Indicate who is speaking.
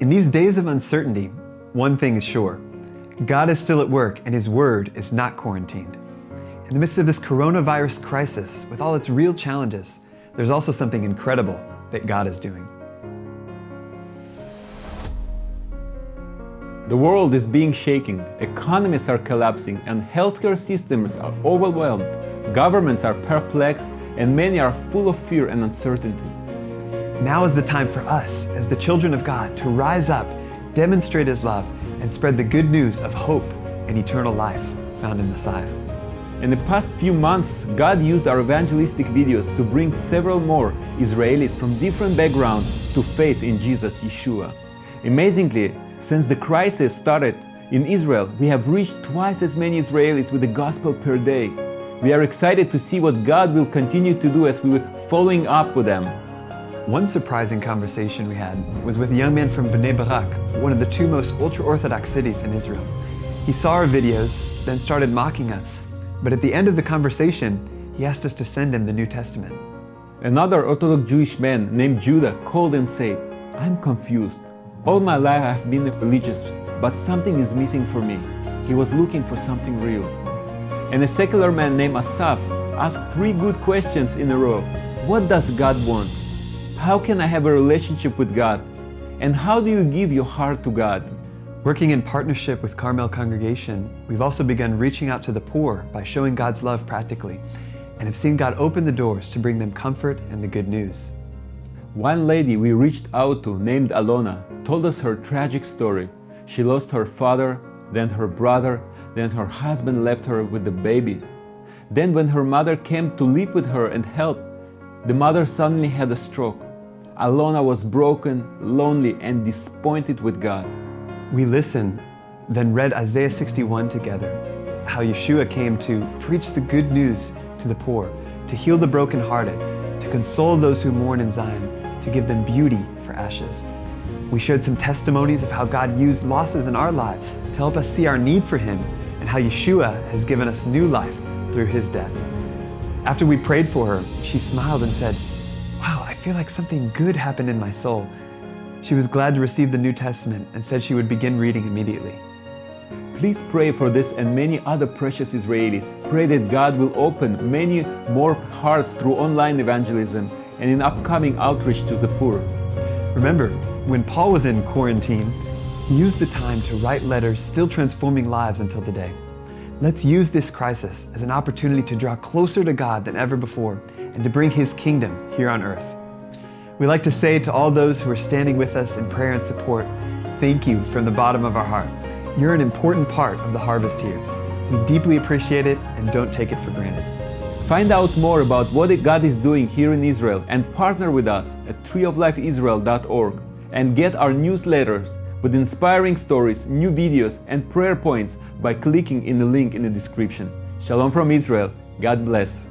Speaker 1: In these days of uncertainty, one thing is sure. God is still at work and His Word is not quarantined. In the midst of this coronavirus crisis, with all its real challenges, there's also something incredible that God is doing.
Speaker 2: The world is being shaken, economies are collapsing, and healthcare systems are overwhelmed. Governments are perplexed, and many are full of fear and uncertainty.
Speaker 1: Now is the time for us, as the children of God, to rise up, demonstrate His love, and spread the good news of hope and eternal life found in Messiah.
Speaker 2: In the past few months, God used our evangelistic videos to bring several more Israelis from different backgrounds to faith in Jesus, Yeshua. Amazingly, since the crisis started in Israel, we have reached twice as many Israelis with the gospel per day. We are excited to see what God will continue to do as we were following up with them.
Speaker 1: One surprising conversation we had was with a young man from Bnei Barak, one of the two most ultra-Orthodox cities in Israel. He saw our videos, then started mocking us. But at the end of the conversation, he asked us to send him the New Testament.
Speaker 2: Another Orthodox Jewish man named Judah called and said, "I'm confused. All my life I've been religious, but something is missing for me." He was looking for something real. And a secular man named Asaf asked 3 good questions in a row. What does God want? How can I have a relationship with God? And how do you give your heart to God?
Speaker 1: Working in partnership with Carmel Congregation, we've also begun reaching out to the poor by showing God's love practically, and have seen God open the doors to bring them comfort and the good news.
Speaker 2: One lady we reached out to, named Alona, told us her tragic story. She lost her father, then her brother, then her husband left her with the baby. Then when her mother came to live with her and help, the mother suddenly had a stroke. Alona was broken, lonely, and disappointed with God.
Speaker 1: We listened, then read Isaiah 61 together, how Yeshua came to preach the good news to the poor, to heal the brokenhearted, to console those who mourn in Zion, to give them beauty for ashes. We shared some testimonies of how God used losses in our lives to help us see our need for Him, and how Yeshua has given us new life through His death. After we prayed for her, she smiled and said, "Wow, I feel like something good happened in my soul." She was glad to receive the New Testament and said she would begin reading immediately.
Speaker 2: Please pray for this and many other precious Israelis. Pray that God will open many more hearts through online evangelism and in upcoming outreach to the poor.
Speaker 1: Remember, when Paul was in quarantine, he used the time to write letters still transforming lives until today. Let's use this crisis as an opportunity to draw closer to God than ever before and to bring His kingdom here on earth. We'd like to say to all those who are standing with us in prayer and support, thank you from the bottom of our heart. You're an important part of the harvest here. We deeply appreciate it and don't take it for granted.
Speaker 2: Find out more about what God is doing here in Israel and partner with us at treeoflifeisrael.org and get our newsletters with inspiring stories, new videos, and prayer points by clicking in the link in the description. Shalom from Israel. God bless.